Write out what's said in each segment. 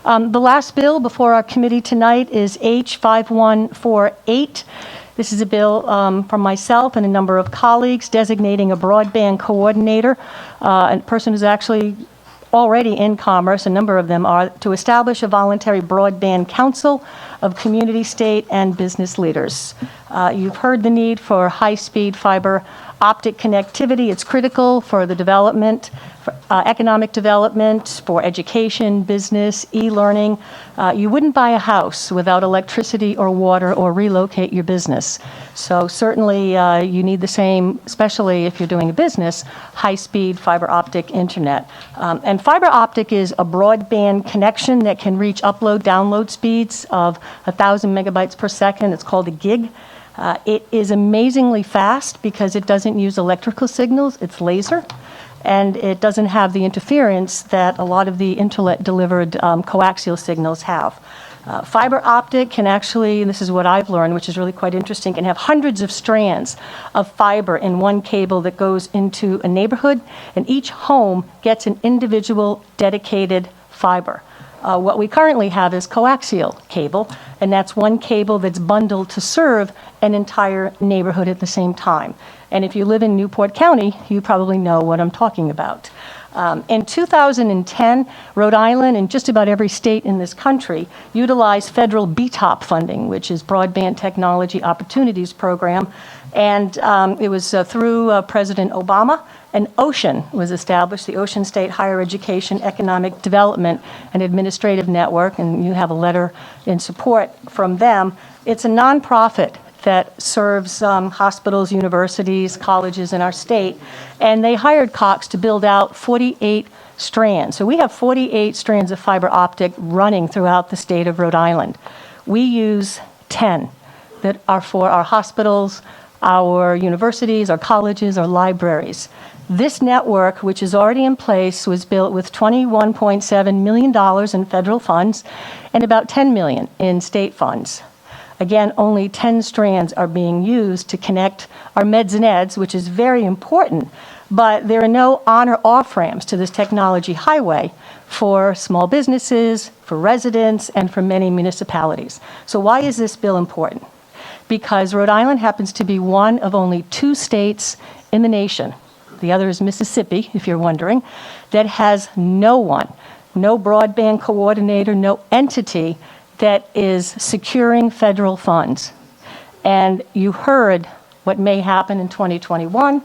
The last bill before our committee tonight is H5148. This is a bill from myself and a number of colleagues designating a broadband coordinator, a person who's actually already in commerce, a number of them are, to establish a voluntary broadband council of community, state, and business leaders. You've heard the need for high-speed fiber optic connectivity. It's critical for the development, for economic development, for education, business, e-learning. You wouldn't buy a house without electricity or water or relocate your business. So certainly you need the same, especially if you're doing a business, high-speed fiber optic internet. And fiber optic is a broadband connection that can reach upload-download speeds of 1,000 megabytes per second. It's called a gig. It is amazingly fast because it doesn't use electrical signals, it's laser, and it doesn't have the interference that a lot of the internet-delivered coaxial signals have. Fiber optic can actually, and this is what I've learned, which is really quite interesting, can have hundreds of strands of fiber in one cable that goes into a neighborhood, and each home gets an individual dedicated fiber. What we currently have is coaxial cable, and that's one cable that's bundled to serve an entire neighborhood at the same time. And if you live in Newport County, you probably know what I'm talking about. In 2010, Rhode Island and just about every state in this country utilized federal BTOP funding, which is Broadband Technology Opportunities Program. And it was through President Obama. And OCEAN was established, the Ocean State Higher Education Economic Development and Administrative Network, and you have a letter in support from them. It's a nonprofit that serves hospitals, universities, colleges in our state, and they hired Cox to build out 48 strands. So we have 48 strands of fiber optic running throughout the state of Rhode Island. We use 10 that are for our hospitals, our universities, our colleges, our libraries. This network, which is already in place, was built with $21.7 million in federal funds and about $10 million in state funds. Again, only 10 strands are being used to connect our meds and eds, which is very important, but there are no on or off ramps to this technology highway for small businesses, for residents, and for many municipalities. So why is this bill important? Because Rhode Island happens to be one of only 2 states in the nation, the other is Mississippi, if you're wondering, that has no one, no broadband coordinator, no entity that is securing federal funds. And you heard what may happen in 2021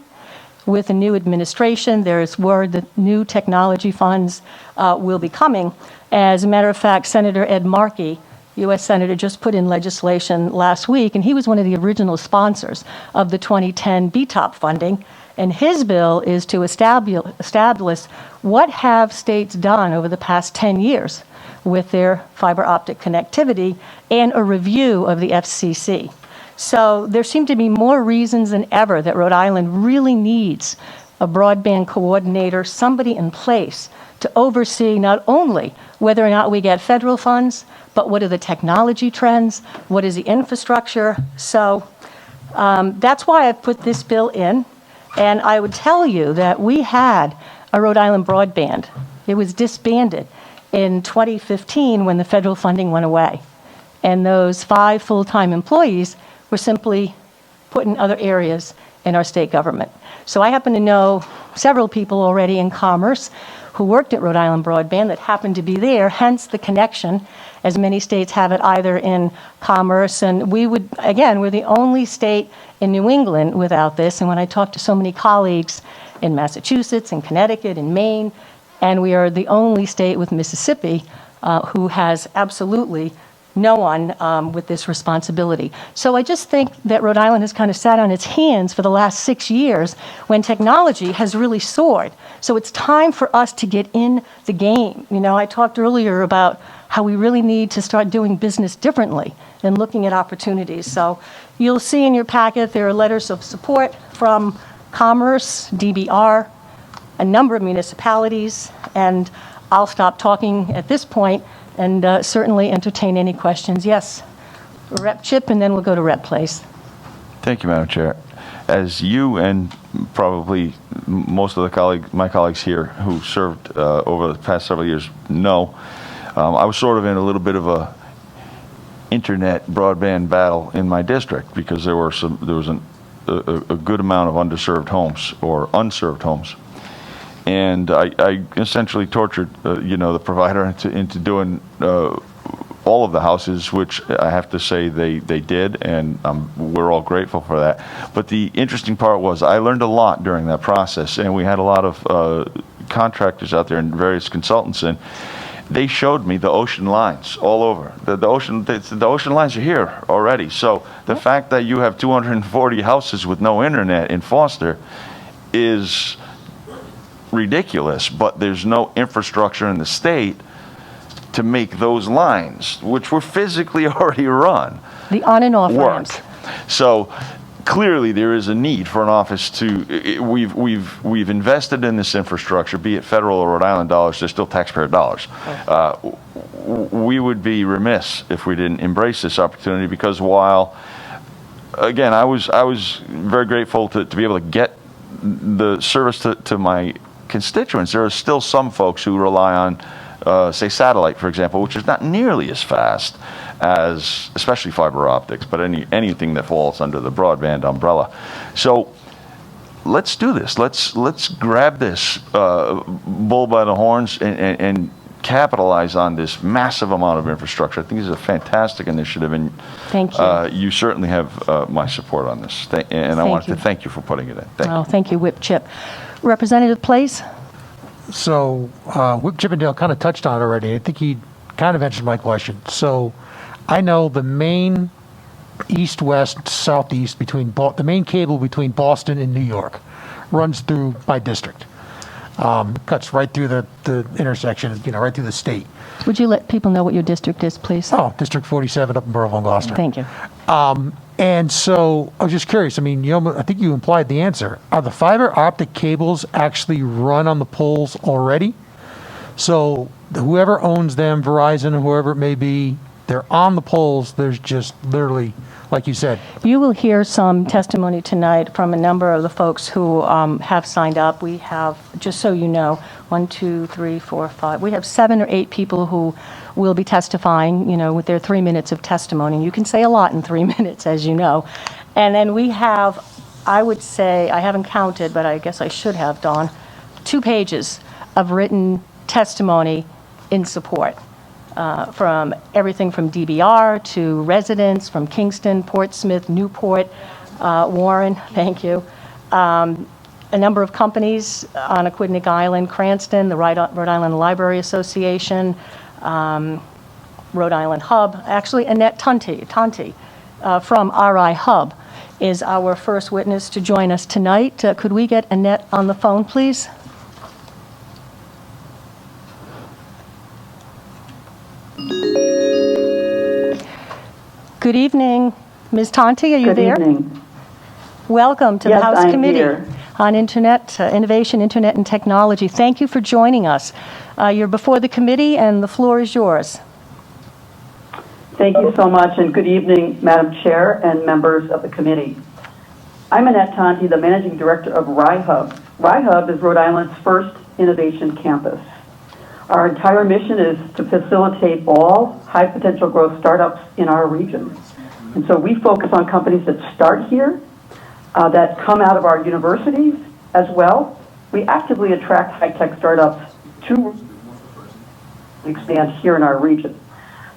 with a new administration. There's word that new technology funds will be coming. As a matter of fact, Senator Ed Markey, U.S. Senator, just put in legislation last week, and he was one of the original sponsors of the 2010 BTOP funding. And his bill is to establish what have states done over the past 10 years with their fiber optic connectivity and a review of the FCC. So there seem to be more reasons than ever that Rhode Island really needs a broadband coordinator, somebody in place to oversee not only whether or not we get federal funds, but what are the technology trends, what is the infrastructure. So that's why I put this bill in. And I would tell you that we had a Rhode Island broadband. It was disbanded in 2015 when the federal funding went away. And those 5 full-time employees were simply put in other areas in our state government. So I happen to know several people already in commerce who worked at Rhode Island Broadband that happened to be there, hence the connection, as many states have it either in commerce. And we would, again, we're the only state in New England without this. And when I talk to so many colleagues in Massachusetts and Connecticut and Maine, and we are the only state with Mississippi who has absolutely no one with this responsibility. So I just think that Rhode Island has kind of sat on its hands for the last 6 years when technology has really soared. So it's time for us to get in the game. You know, I talked earlier about how we really need to start doing business differently and looking at opportunities. So you'll see in your packet there are letters of support from Commerce, DBR, a number of municipalities, and I'll stop talking at this point and certainly entertain any questions. Yes, Rep. Chip, and then we'll go to Rep. Place. Thank you, Madam Chair. As you and probably most of my colleagues here who served over the past several years know, I was sort of in a little bit of a internet broadband battle in my district because there was a good amount of underserved homes or unserved homes. And I essentially tortured, the provider into doing all of the houses, which I have to say they did, and we're all grateful for that. But the interesting part was I learned a lot during that process, and we had a lot of contractors out there and various consultants, and they showed me the ocean lines all over. The ocean lines are here already. So the fact that you have 240 houses with no internet in Foster is ridiculous, but there's no infrastructure in the state to make those lines, which were physically already run, The on and off work. ramps. So clearly there is a need for an office to, we've invested in this infrastructure, be it federal or Rhode Island dollars, they're still taxpayer dollars. We would be remiss if we didn't embrace this opportunity, because while, again, I was very grateful to be able to get the service to my constituents, there are still some folks who rely on, say, satellite, for example, which is not nearly as fast as, especially fiber optics, but anything that falls under the broadband umbrella. So let's do this. Let's grab this bull by the horns and capitalize on this massive amount of infrastructure. I think this is a fantastic initiative, and Thank you. You certainly have my support on this. And I wanted to thank you for putting it in. Thank you, Whip Chip. Representative Place? So Whip Chippendale kind of touched on it already. I think he kind of answered my question. So I know the main east-west, southeast between the main cable between Boston and New York runs through my district. Cuts right through the intersection, right through the state. Would you let people know what your district is, please? Oh, District 47 up in Burrillville and Gloucester. Thank you. And so I was just curious. I mean, I think you implied the answer. Are the fiber optic cables actually run on the poles already? So whoever owns them, Verizon or whoever it may be, they're on the poles. There's just literally, like you said. You will hear some testimony tonight from a number of the folks who have signed up. We have, just so you know, 1, 2, 3, 4, 5. We have 7 or 8 people who will be testifying, with their 3 minutes of testimony. You can say a lot in 3 minutes, as you know. And then we have, I would say, I haven't counted, but I guess I should have, Dawn, 2 pages of written testimony in support. From everything from DBR to residents from Kingston, Portsmouth, Newport, Warren, thank you. A number of companies on Aquidneck Island, Cranston, the Rhode Island Library Association, Rhode Island Hub. Actually, Annette Tonti from RIHub is our first witness to join us tonight. Could we get Annette on the phone, please? Good evening, Ms. Tonti, are you there? Good evening. Welcome to the Yes, House I'm Committee here. on Internet, Innovation, Internet, and Technology. Thank you for joining us. You're before the committee, and the floor is yours. Thank you so much, and good evening, Madam Chair and members of the committee. I'm Annette Tonti, the Managing Director of RIHub. RIHub is Rhode Island's first innovation campus. Our entire mission is to facilitate all high-potential growth startups in our region. And so we focus on companies that start here, that come out of our universities as well. We actively attract high-tech startups to expand here in our region.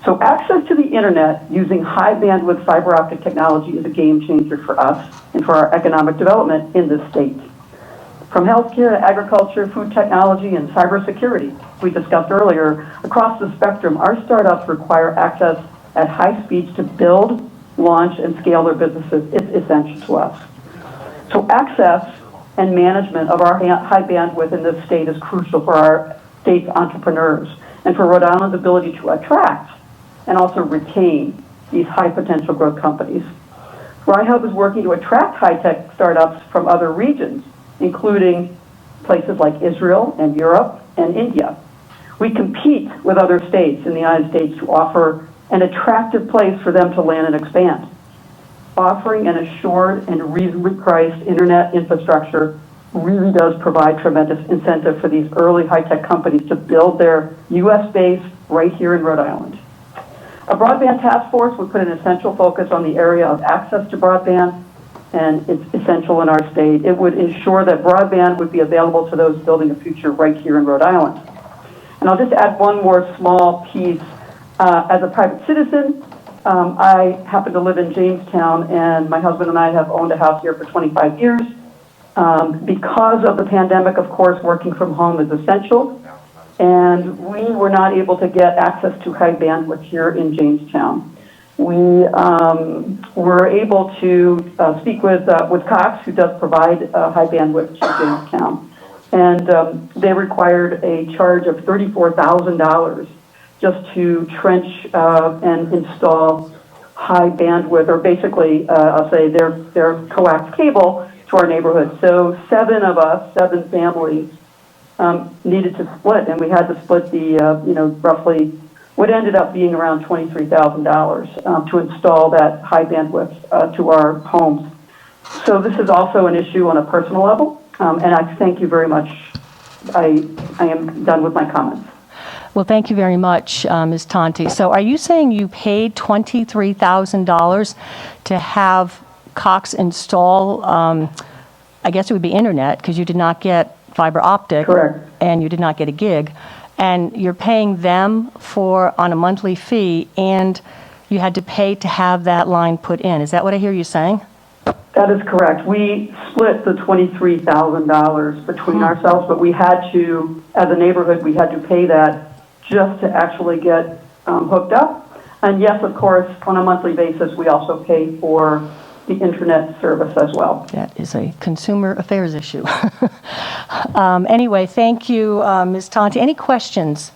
So access to the internet using high-bandwidth fiber optic technology is a game changer for us and for our economic development in this state. From healthcare to agriculture, food technology, and cybersecurity, we discussed earlier, across the spectrum, our startups require access at high speeds to build, launch, and scale their businesses. It's essential to us. So access and management of our high bandwidth in this state is crucial for our state's entrepreneurs and for Rhode Island's ability to attract and also retain these high potential growth companies. RIHub is working to attract high-tech startups from other regions, including places like Israel and Europe and India. We compete with other states in the United States to offer an attractive place for them to land and expand. Offering an assured and reasonably priced internet infrastructure really does provide tremendous incentive for these early high-tech companies to build their U.S.-based right here in Rhode Island. A broadband task force would put an essential focus on the area of access to broadband, and it's essential in our state. It would ensure that broadband would be available to those building a future right here in Rhode Island. And I'll just add one more small piece. As a private citizen, I happen to live in Jamestown, and my husband and I have owned a house here for 25 years. Because of the pandemic, of course, working from home is essential, and we were not able to get access to high bandwidth here in Jamestown. We were able to speak with Cox, who does provide high bandwidth to Jamestown, and they required a charge of $34,000 just to trench and install high bandwidth, or basically, I'll say their coax cable to our neighborhood. So 7 families needed to split, and we had to split the, roughly what ended up being around $23,000 to install that high bandwidth to our homes. So this is also an issue on a personal level, and I thank you very much. I am done with my comments. Well, thank you very much, Ms. Tonti. So are you saying you paid $23,000 to have Cox install, I guess it would be internet, because you did not get fiber optic. Correct. And you did not get a gig, and you're paying them on a monthly fee, and you had to pay to have that line put in. Is that what I hear you saying? That is correct. We split the $23,000 between ourselves, but we had to, as a neighborhood, we had to pay that just to actually get hooked up. And yes, of course, on a monthly basis, we also pay for the internet service as well. That is a consumer affairs issue. Anyway, thank you, Ms. Tonti. Any questions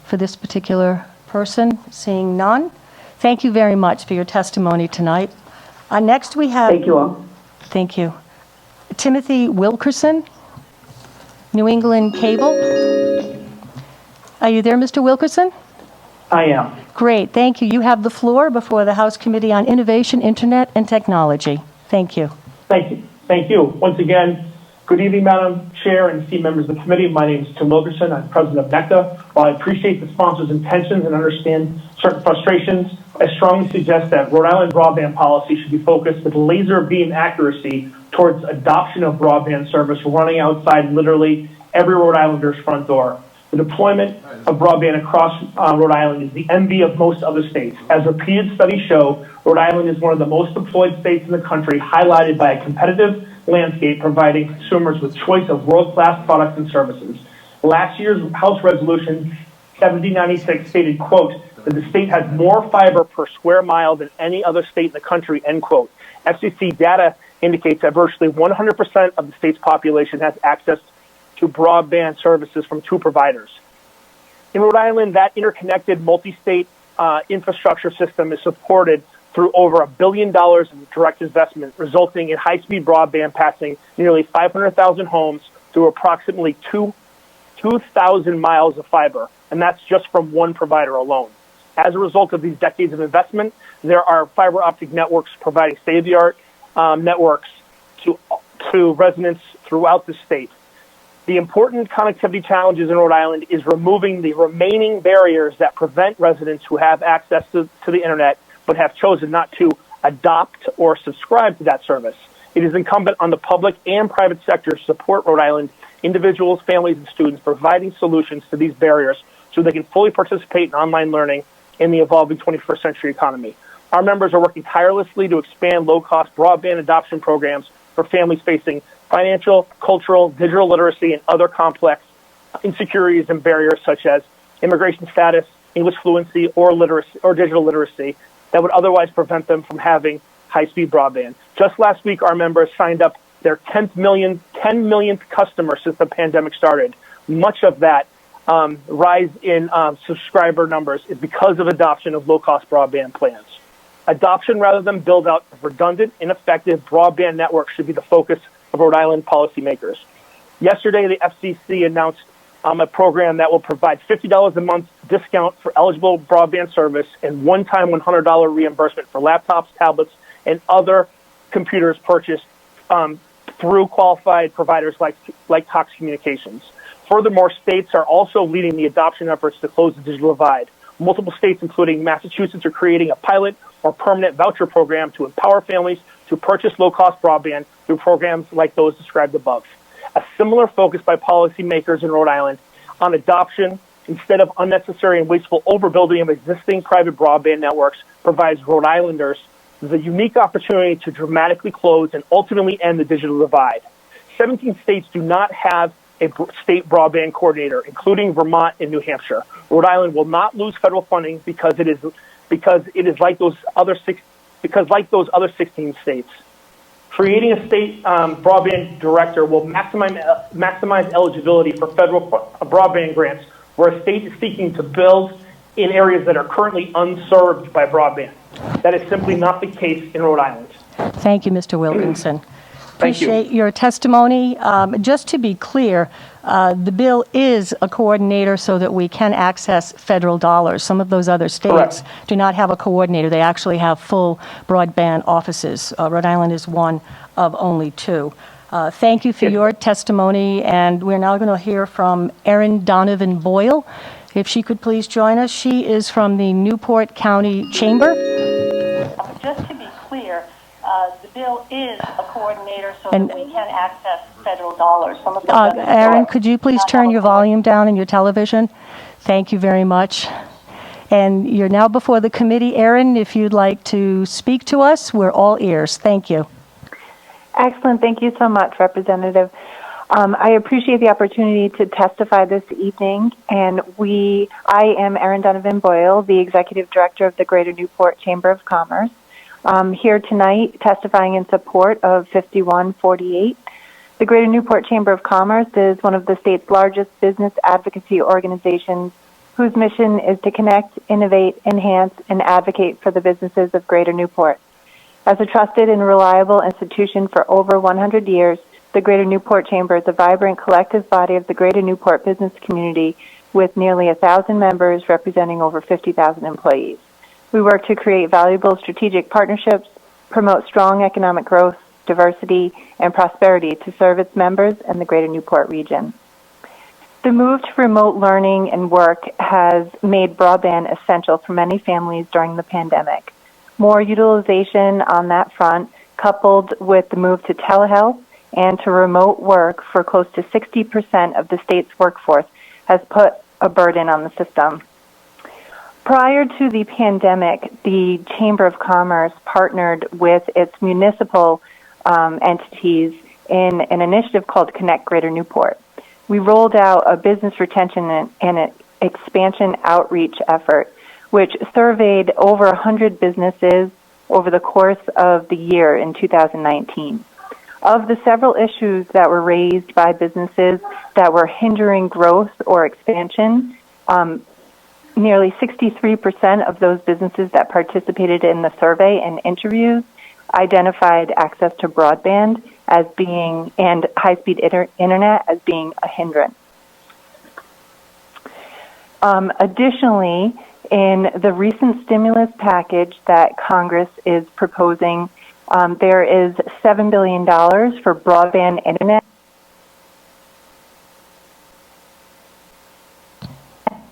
for this particular person? Seeing none, thank you very much for your testimony tonight. Next we have... Thank you all. Thank you. Timothy Wilkerson, New England Cable. Are you there, Mr. Wilkerson? I am. Great, thank you. You have the floor before the House Committee on Innovation, Internet, and Technology. Thank you. Thank you. Thank you. Once again, good evening, Madam Chair and esteemed members of the committee. My name is Tim Wilkerson. I'm president of NECTA. While I appreciate the sponsor's intentions and understand certain frustrations, I strongly suggest that Rhode Island broadband policy should be focused with laser beam accuracy towards adoption of broadband service running outside literally every Rhode Islander's front door. The deployment of broadband across Rhode Island is the envy of most other states. As repeated studies show, Rhode Island is one of the most deployed states in the country, highlighted by a competitive landscape providing consumers with choice of world-class products and services. Last year's House Resolution 7096 stated, quote, that the state has more fiber per square mile than any other state in the country, end quote. FCC data indicates that virtually 100% of the state's population has access to broadband services from 2 providers. In Rhode Island, that interconnected multi-state infrastructure system is supported through over $1 billion in direct investment, resulting in high-speed broadband passing nearly 500,000 homes through approximately 2,000 miles of fiber, and that's just from one provider alone. As a result of these decades of investment, there are fiber optic networks providing state-of-the-art networks to residents throughout the state. The important connectivity challenges in Rhode Island is removing the remaining barriers that prevent residents who have access to the internet but have chosen not to adopt or subscribe to that service. It is incumbent on the public and private sector to support Rhode Island individuals, families, and students providing solutions to these barriers so they can fully participate in online learning in the evolving 21st century economy. Our members are working tirelessly to expand low-cost broadband adoption programs for families facing financial, cultural, digital literacy, and other complex insecurities and barriers such as immigration status, English fluency, or literacy or digital literacy that would otherwise prevent them from having high-speed broadband. Just last week, our members signed up their 10 millionth customer since the pandemic started. Much of that rise in subscriber numbers is because of adoption of low-cost broadband plans. Adoption rather than build out of redundant, ineffective broadband networks should be the focus of Rhode Island policymakers. Yesterday, the FCC announced a program that will provide $50 a month discount for eligible broadband service and one-time $100 reimbursement for laptops, tablets, and other computers purchased through qualified providers like Cox Communications. Furthermore, states are also leading the adoption efforts to close the digital divide. Multiple states, including Massachusetts, are creating a pilot or permanent voucher program to empower families to purchase low-cost broadband through programs like those described above. A similar focus by policymakers in Rhode Island on adoption instead of unnecessary and wasteful overbuilding of existing private broadband networks provides Rhode Islanders the unique opportunity to dramatically close and ultimately end the digital divide. 17 states do not have a state broadband coordinator, including Vermont and New Hampshire. Rhode Island will not lose federal funding because it is like those other 16 states. Creating a state broadband director will maximize eligibility for federal broadband grants, where a state is seeking to build in areas that are currently unserved by broadband. That is simply not the case in Rhode Island. Thank you, Mr. Wilkinson. Thank you. Appreciate your testimony. Just to be clear, the bill is a coordinator so that we can access federal dollars. Some of those other states Correct. do not have a coordinator. They actually have full broadband offices. Rhode Island is one of only two. Thank you for your testimony, and we're now going to hear from Erin Donovan Boyle. If she could please join us. She is from the Newport County Chamber. Just to be clear, the bill is a coordinator so that we can access federal dollars. Some of those Erin, could you please turn your volume down in your television? Thank you very much. And you're now before the committee. Erin, if you'd like to speak to us, we're all ears. Thank you. Excellent. Thank you so much, Representative. I appreciate the opportunity to testify this evening, and I am Erin Donovan Boyle, the Executive Director of the Greater Newport Chamber of Commerce. Here tonight testifying in support of 5148. The Greater Newport Chamber of Commerce is one of the state's largest business advocacy organizations whose mission is to connect, innovate, enhance, and advocate for the businesses of Greater Newport. As a trusted and reliable institution for over 100 years, the Greater Newport Chamber is a vibrant collective body of the Greater Newport business community with nearly 1,000 members representing over 50,000 employees. We work to create valuable strategic partnerships, promote strong economic growth, diversity, and prosperity to serve its members and the Greater Newport region. The move to remote learning and work has made broadband essential for many families during the pandemic. More utilization on that front, coupled with the move to telehealth and to remote work for close to 60% of the state's workforce, has put a burden on the system. Prior to the pandemic, the Chamber of Commerce partnered with its municipal entities in an initiative called Connect Greater Newport. We rolled out a business retention and an expansion outreach effort, which surveyed over 100 businesses over the course of the year in 2019. Of the several issues that were raised by businesses that were hindering growth or expansion, nearly 63% of those businesses that participated in the survey and interviews identified access to broadband as being, and high-speed internet as being a hindrance. Additionally, in the recent stimulus package that Congress is proposing, there is $7 billion for broadband internet.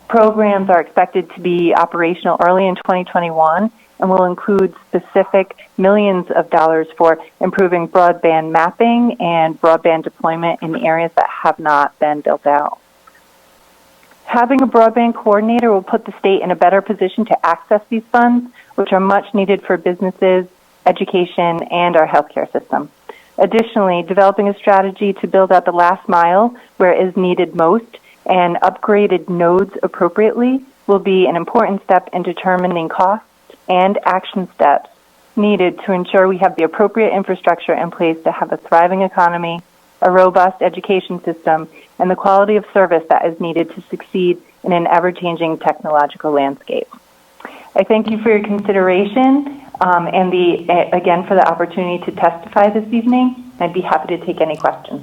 Programs are expected to be operational early in 2021 and will include specific millions of dollars for improving broadband mapping and broadband deployment in areas that have not been built out. Having a broadband coordinator will put the state in a better position to access these funds, which are much needed for businesses, education, and our healthcare system. Additionally, developing a strategy to build out the last mile where it is needed most and upgraded nodes appropriately will be an important step in determining costs and action steps needed to ensure we have the appropriate infrastructure in place to have a thriving economy, a robust education system, and the quality of service that is needed to succeed in an ever-changing technological landscape. I thank you for your consideration and again for the opportunity to testify this evening. I'd be happy to take any questions.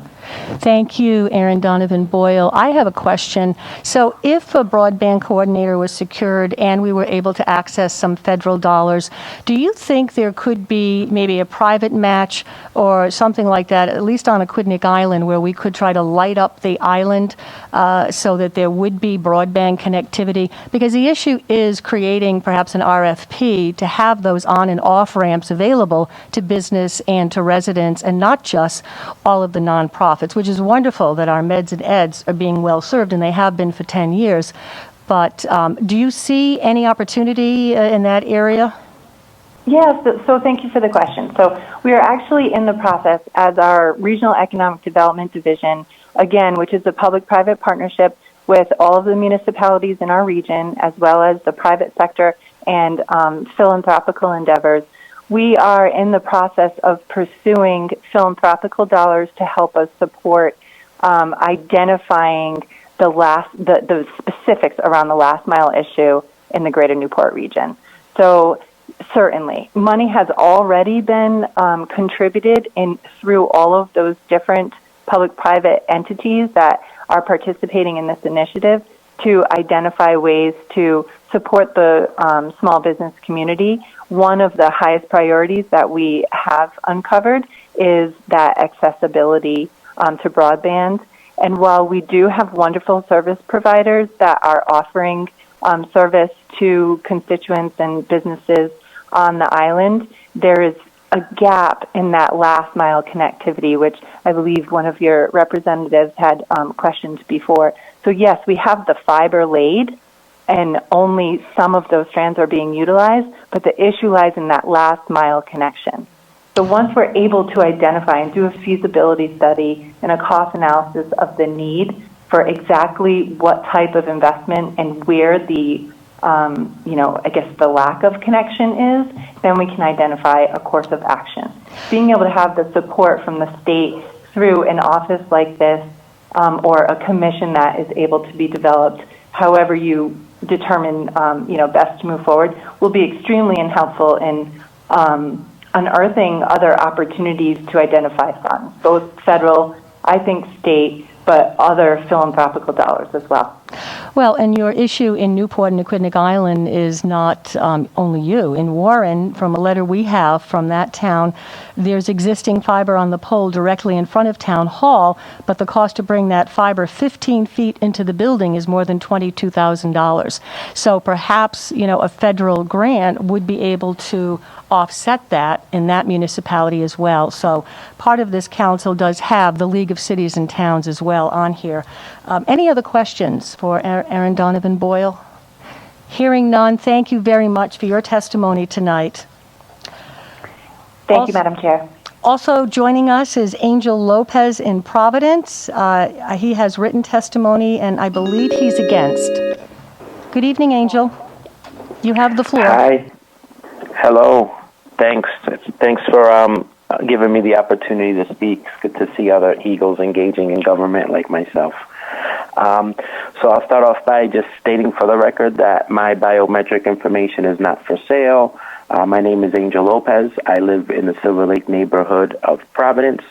Thank you, Erin Donovan Boyle. I have a question. So if a broadband coordinator was secured and we were able to access some federal dollars, do you think there could be maybe a private match or something like that, at least on Aquidneck Island, where we could try to light up the island so that there would be broadband connectivity? Because the issue is creating perhaps an RFP to have those on and off ramps available to business and to residents, and not just all of the nonprofits, which is wonderful that our meds and eds are being well served, and they have been for 10 years. But do you see any opportunity in that area? Yes, so thank you for the question. So we are actually in the process as our Regional Economic Development Division, again, which is a public-private partnership with all of the municipalities in our region, as well as the private sector and philanthropical endeavors. We are in the process of pursuing philanthropical dollars to help us support identifying the specifics around the last mile issue in the greater Newport region. So certainly, money has already been contributed through all of those different public-private entities that are participating in this initiative to identify ways to support the small business community. One of the highest priorities that we have uncovered is that accessibility to broadband. And while we do have wonderful service providers that are offering service to constituents and businesses on the island, there is a gap in that last mile connectivity, which I believe one of your representatives had questioned before. So yes, we have the fiber laid, and only some of those strands are being utilized, but the issue lies in that last mile connection. So once we're able to identify and do a feasibility study and a cost analysis of the need for exactly what type of investment and where the the lack of connection is, then we can identify a course of action. Being able to have the support from the state through an office like this or a commission that is able to be developed, however you determine best to move forward, will be extremely helpful in unearthing other opportunities to identify funds, both federal, I think state, but other philanthropical dollars as well. Well, and your issue in Newport and Aquidneck Island is not only you. In Warren, from a letter we have from that town, there's existing fiber on the pole directly in front of Town Hall, but the cost to bring that fiber 15 feet into the building is more than $22,000. So perhaps, a federal grant would be able to offset that in that municipality as well. So part of this council does have the League of Cities and Towns as well on here. Any other questions for Erin Donovan Boyle? Hearing none, thank you very much for your testimony tonight. Thank you, Madam Chair. Also joining us is Angel Lopez in Providence. He has written testimony, and I believe he's against. Good evening, Angel. You have the floor. Hi. Hello. Thanks. Thanks for giving me the opportunity to speak. It's good to see other Eagles engaging in government like myself. So I'll start off by just stating for the record that my biometric information is not for sale. My name is Angel Lopez. I live in the Silver Lake neighborhood of Providence.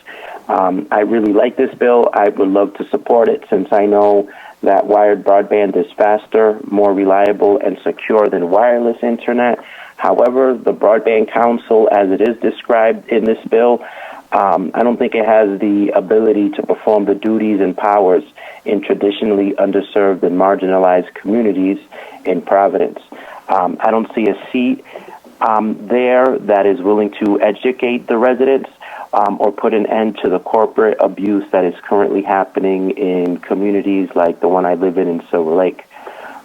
I really like this bill. I would love to support it since I know that wired broadband is faster, more reliable, and secure than wireless internet. However, the Broadband Council, as it is described in this bill, I don't think it has the ability to perform the duties and powers in traditionally underserved and marginalized communities in Providence. I don't see a seat there that is willing to educate the residents or put an end to the corporate abuse that is currently happening in communities like the one I live in Silver Lake.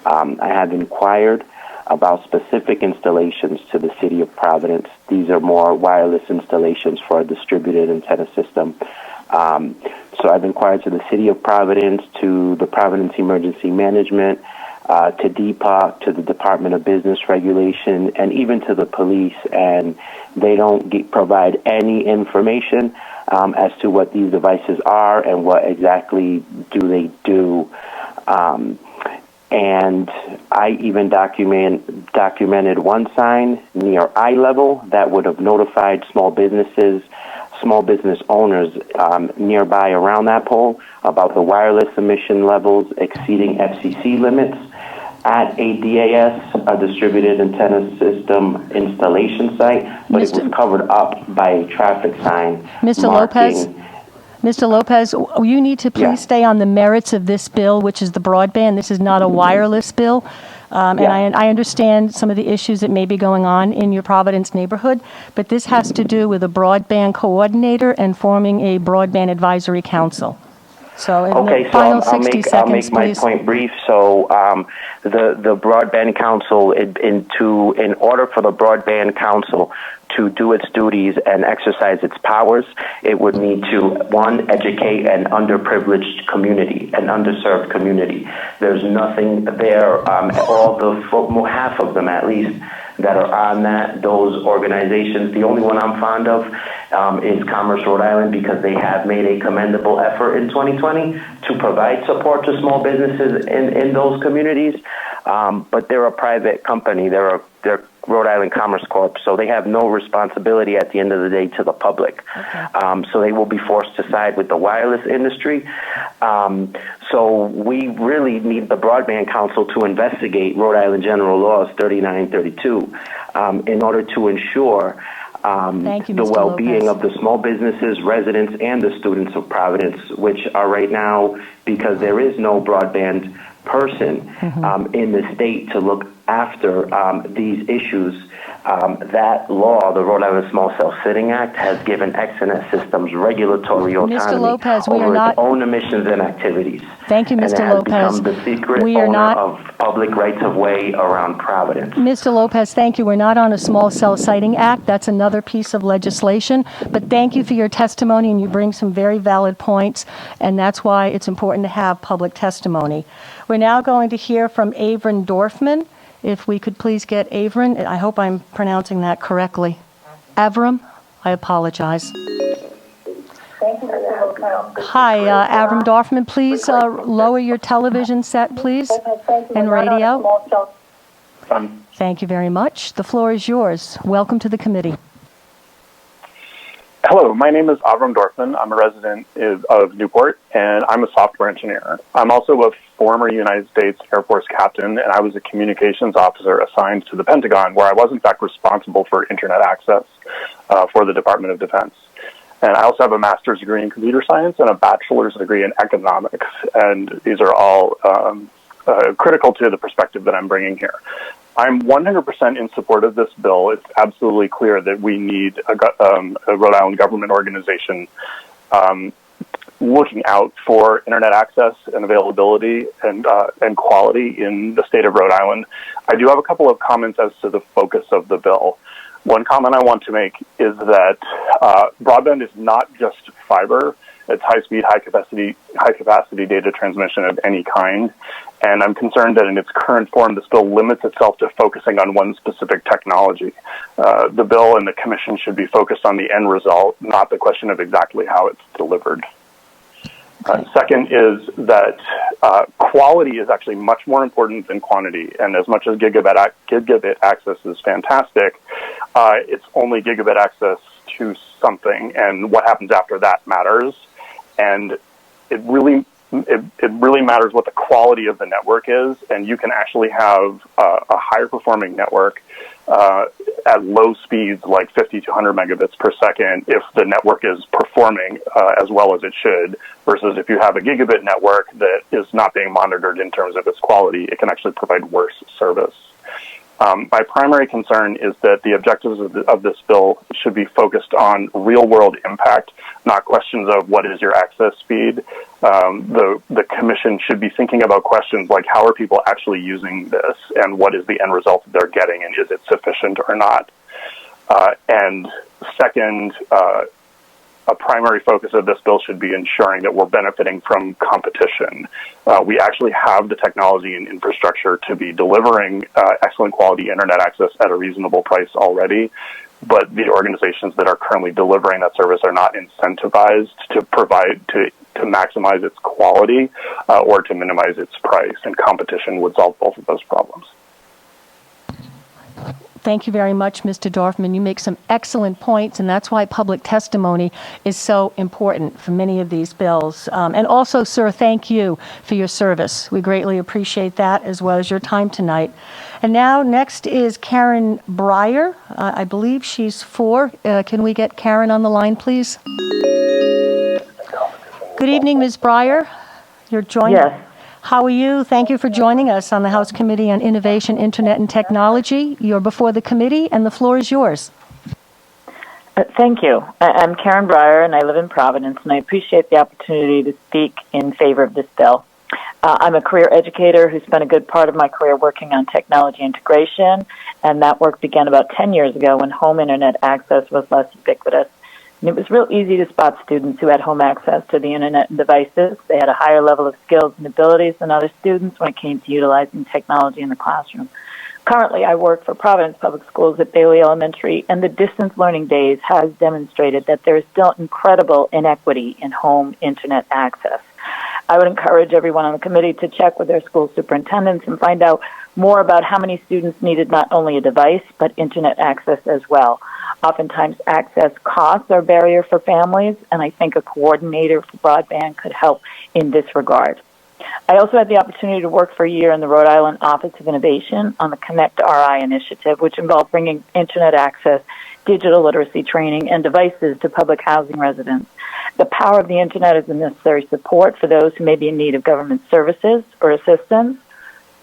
I have inquired about specific installations to the city of Providence. These are more wireless installations for a distributed antenna system. So I've inquired to the city of Providence, to the Providence Emergency Management, to DEPA, to the Department of Business Regulation, and even to the police, and they don't provide any information as to what these devices are and what exactly do they do. And I even documented one sign near eye level that would have notified small businesses small business owners nearby around that pole about the wireless emission levels exceeding FCC limits at a DAS, a distributed antenna system installation site, but it was covered up by a traffic sign. Mr. Lopez, you need to please stay on the merits of this bill, which is the broadband. This is not a wireless bill. And I understand some of the issues that may be going on in your Providence neighborhood, but this has to do with a broadband coordinator and forming a broadband advisory council. So in the final 60 seconds, I'll make my point brief. So the broadband council, in order for the broadband council to do its duties and exercise its powers, it would need to, one, educate an underprivileged community, an underserved community. There's nothing there, half of them at least, that are on those organizations. The only one I'm fond of is Commerce Rhode Island, because they have made a commendable effort in 2020 to provide support to small businesses in those communities. But they're a private company. They're Rhode Island Commerce Corp, so they have no responsibility at the end of the day to the public. Okay. So they will be forced to side with the wireless industry. So we really need the Broadband Council to investigate Rhode Island General Laws 3932 in order to ensure the well-being of the small businesses, residents, and the students of Providence, which are right now, because there is no broadband person in the state to look after these issues. That law, the Rhode Island Small Cell Sitting Act, has given Exonet Systems regulatory autonomy over its own emissions and activities. Thank you, Mr. Lopez. And it has become the secret owner of public rights-of-way around Providence. Mr. Lopez, thank you. We're not on a Small Cell Siting Act. That's another piece of legislation. But thank you for your testimony, and you bring some very valid points, and that's why it's important to have public testimony. We're now going to hear from Avron Dorfman. If we could please get Avron. I hope I'm pronouncing that correctly. Avram, I apologize. Hi, Avram Dorfman, please lower your television set, please, and radio. Thank you very much. The floor is yours. Welcome to the committee. Hello, my name is Avram Dorfman. I'm a resident of Newport, and I'm a software engineer. I'm also a former United States Air Force captain, and I was a communications officer assigned to the Pentagon, where I was, in fact, responsible for internet access for the Department of Defense. And I also have a master's degree in computer science and a bachelor's degree in economics, and these are all critical to the perspective that I'm bringing here. I'm 100% in support of this bill. It's absolutely clear that we need a Rhode Island government organization looking out for internet access and availability and quality in the state of Rhode Island. I do have a couple of comments as to the focus of the bill. One comment I want to make is that broadband is not just fiber. It's high-speed, high-capacity data transmission of any kind. And I'm concerned that in its current form, this bill limits itself to focusing on one specific technology. The bill and the commission should be focused on the end result, not the question of exactly how it's delivered. Second is that quality is actually much more important than quantity. And as much as gigabit access is fantastic, it's only gigabit access to something, and what happens after that matters. And it really matters what the quality of the network is, and you can actually have a higher performing network at low speeds like 50 to 100 megabits per second if the network is performing as well as it should, versus if you have a gigabit network that is not being monitored in terms of its quality, it can actually provide worse service. My primary concern is that the objectives of this bill should be focused on real-world impact, not questions of what is your access speed. The commission should be thinking about questions like how are people actually using this, and what is the end result that they're getting, and is it sufficient or not? And second, a primary focus of this bill should be ensuring that we're benefiting from competition. We actually have the technology and infrastructure to be delivering excellent quality internet access at a reasonable price already, but the organizations that are currently delivering that service are not incentivized to provide to maximize its quality or to minimize its price, and competition would solve both of those problems. Thank you very much, Mr. Dorfman. You make some excellent points, and that's why public testimony is so important for many of these bills. And also, sir, thank you for your service. We greatly appreciate that, as well as your time tonight. And now, next is Karen Breyer. I believe she's 4. Can we get Karen on the line, please? Good evening, Ms. Breyer. You're joining. Yes. How are you? Thank you for joining us on the House Committee on Innovation, Internet, and Technology. You're before the committee, and the floor is yours. Thank you. I'm Karen Breyer, and I live in Providence, and I appreciate the opportunity to speak in favor of this bill. I'm a career educator who spent a good part of my career working on technology integration, and that work began about 10 years ago when home Internet access was less ubiquitous. And it was real easy to spot students who had home access to the Internet and devices. They had a higher level of skills and abilities than other students when it came to utilizing technology in the classroom. Currently, I work for Providence Public Schools at Bailey Elementary, and the distance learning days has demonstrated that there is still incredible inequity in home Internet access. I would encourage everyone on the committee to check with their school superintendents and find out more about how many students needed not only a device, but Internet access as well. Oftentimes, access costs are a barrier for families, and I think a coordinator for broadband could help in this regard. I also had the opportunity to work for a year in the Rhode Island Office of Innovation on the Connect RI initiative, which involved bringing Internet access, digital literacy training, and devices to public housing residents. The power of the Internet is a necessary support for those who may be in need of government services or assistance,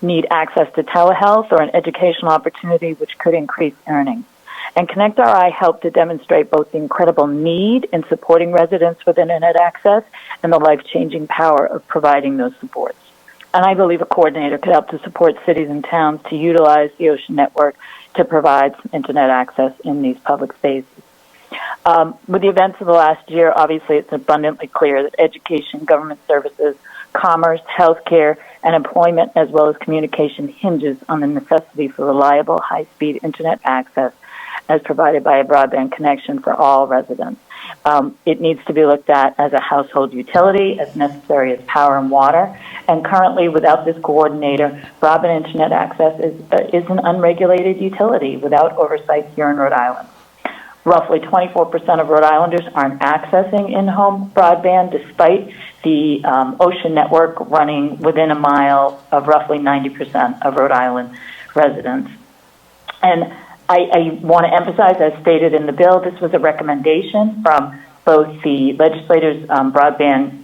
need access to telehealth or an educational opportunity which could increase earnings. And Connect RI helped to demonstrate both the incredible need in supporting residents with Internet access and the life-changing power of providing those supports. And I believe a coordinator could help to support cities and towns to utilize the Ocean Network to provide Internet access in these public spaces. With the events of the last year, obviously it's abundantly clear that education, government services, commerce, healthcare, and employment, as well as communication, hinges on the necessity for reliable, high-speed Internet access as provided by a broadband connection for all residents. It needs to be looked at as a household utility, as necessary as power and water. And currently, without this coordinator, broadband Internet access is an unregulated utility without oversight here in Rhode Island. Roughly 24% of Rhode Islanders aren't accessing in-home broadband, despite the Ocean Network running within a mile of roughly 90% of Rhode Island residents. And I want to emphasize, as stated in the bill, this was a recommendation from both the legislators' broadband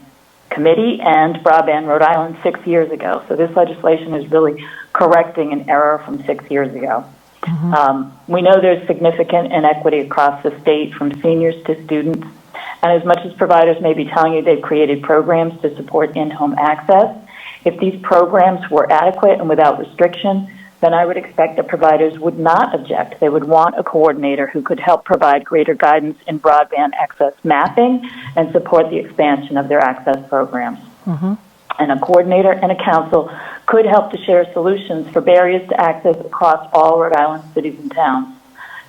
committee and Broadband Rhode Island 6 years ago. So this legislation is really correcting an error from 6 years ago. We know there's significant inequity across the state, from seniors to students. And as much as providers may be telling you they've created programs to support in-home access, if these programs were adequate and without restriction, then I would expect that providers would not object. They would want a coordinator who could help provide greater guidance in broadband access mapping and support the expansion of their access programs. And a coordinator and a council could help to share solutions for barriers to access across all Rhode Island cities and towns.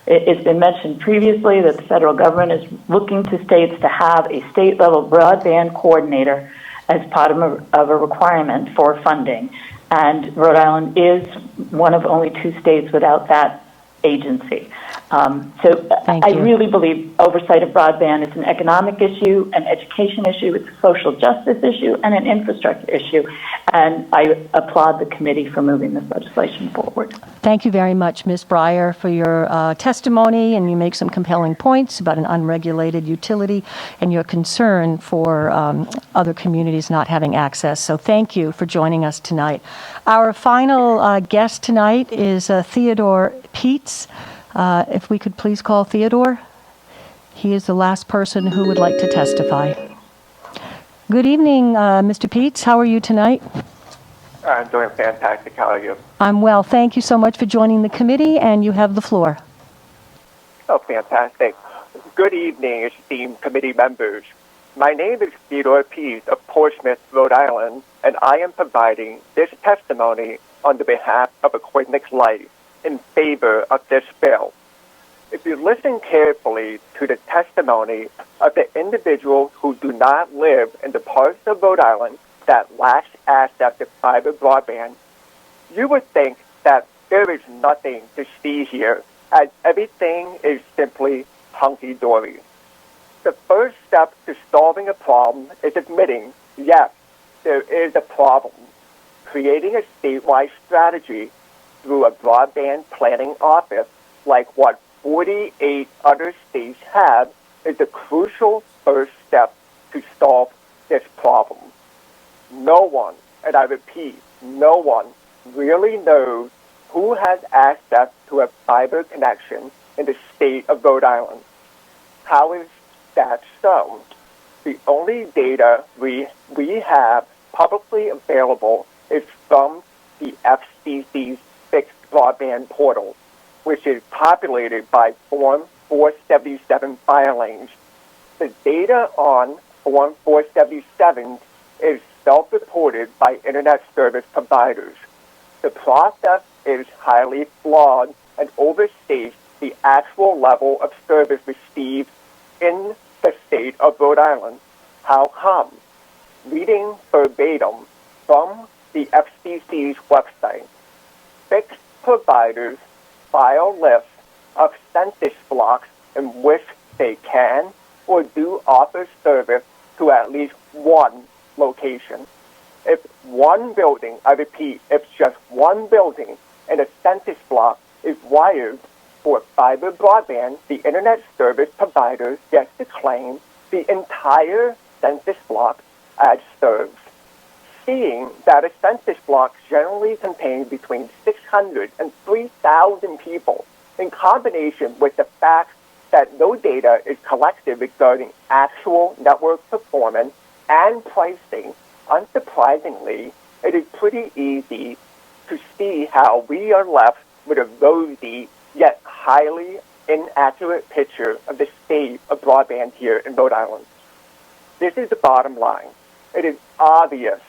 It's been mentioned previously that the federal government is looking to states to have a state-level broadband coordinator as part of a requirement for funding. And Rhode Island is one of only 2 states without that agency. I really believe oversight of broadband is an economic issue, an education issue, it's a social justice issue, and an infrastructure issue. And I applaud the committee for moving this legislation forward. Thank you very much, Ms. Breyer, for your testimony, and you make some compelling points about an unregulated utility and your concern for other communities not having access. So thank you for joining us tonight. Our final guest tonight is Theodore Peets. If we could please call Theodore. He is the last person who would like to testify. Good evening, Mr. Peets. How are you tonight? I'm doing fantastic. How are you? I'm well. Thank you so much for joining the committee, and you have the floor. Oh, fantastic. Good evening, esteemed committee members. My name is Theodore Peets of Portsmouth, Rhode Island, and I am providing this testimony on the behalf of Aquidneck's Life in favor of this bill. If you listen carefully to the testimony of the individuals who do not live in the parts of Rhode Island that lack access to fiber broadband, you would think that there is nothing to see here as everything is simply hunky-dory. The first step to solving a problem is admitting, yes, there is a problem. Creating a statewide strategy through a broadband planning office like what 48 other states have is a crucial first step to solve this problem. No one, and I repeat, no one really knows who has access to a fiber connection in the state of Rhode Island. How is that so? The only data we have publicly available is from the FCC's fixed broadband portal, which is populated by Form 477 filings. The data on Form 477 is self-reported by Internet service providers. The process is highly flawed and overstates the actual level of service received in the state of Rhode Island. How come? Reading verbatim from the FCC's website, fixed providers file lists of census blocks in which they can or do offer service to at least one location. If one building, I repeat, if just one building in a census block is wired for fiber broadband, the Internet service provider gets to claim the entire census block as served. Seeing that a census block generally contains between 600 and 3,000 people, in combination with the fact that no data is collected regarding actual network performance and pricing, unsurprisingly, it is pretty easy to see how we are left with a rosy yet highly inaccurate picture of the state of broadband here in Rhode Island. This is the bottom line. It is obvious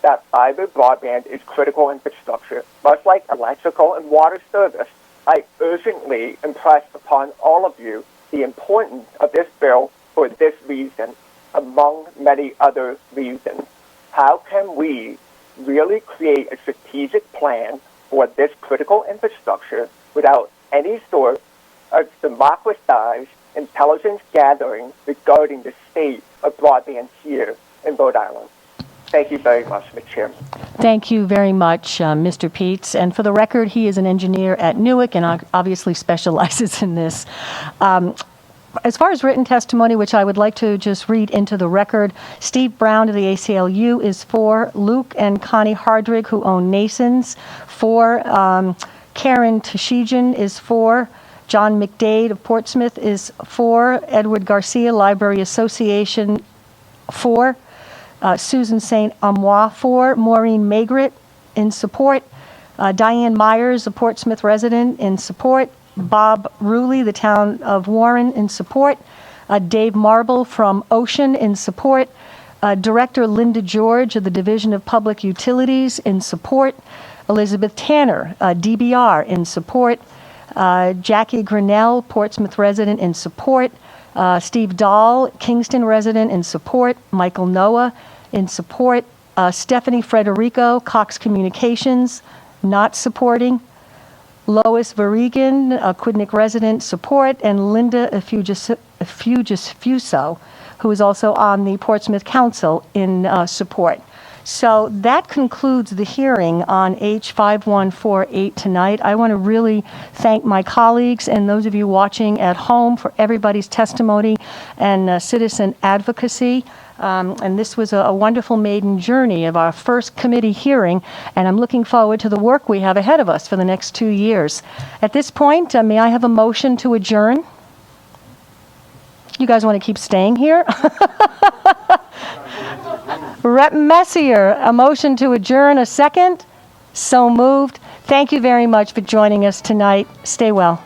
that fiber broadband is critical infrastructure, much like electrical and water service. I urgently impress upon all of you the importance of this bill for this reason, among many other reasons. How can we really create a strategic plan for this critical infrastructure without any sort of democratized intelligence gathering regarding the state of broadband here in Rhode Island? Thank you very much, Mr. Chairman. Thank you very much, Mr. Peets. And for the record, he is an engineer at Newark and obviously specializes in this. As far as written testimony, which I would like to just read into the record, Steve Brown of the ACLU is for. Luke and Connie Hardrig, who own Nason's, for. Karen Tashijan is for. John McDade of Portsmouth is for. Edward Garcia, Library Association, for. Susan St. Amois for. Maureen Maigret in support. Diane Myers, a Portsmouth resident, in support. Bob Ruley, the town of Warren, in support. Dave Marble from Ocean in support. Director Linda George of the Division of Public Utilities in support. Elizabeth Tanner, DBR, in support. Jackie Grinnell, Portsmouth resident, in support. Steve Dahl, Kingston resident, in support. Michael Noah, in support. Stephanie Frederico, Cox Communications, not supporting. Lois Varigan, Quidnick resident, support. And Linda Fuso, who is also on the Portsmouth Council, in support. So that concludes the hearing on H5148 tonight. I want to really thank my colleagues and those of you watching at home for everybody's testimony and citizen advocacy. And this was a wonderful maiden journey of our first committee hearing, and I'm looking forward to the work we have ahead of us for the next 2 years. At this point, may I have a motion to adjourn? You guys want to keep staying here? Rep. Messier, a motion to adjourn, a second? So moved. Thank you very much for joining us tonight. Stay well.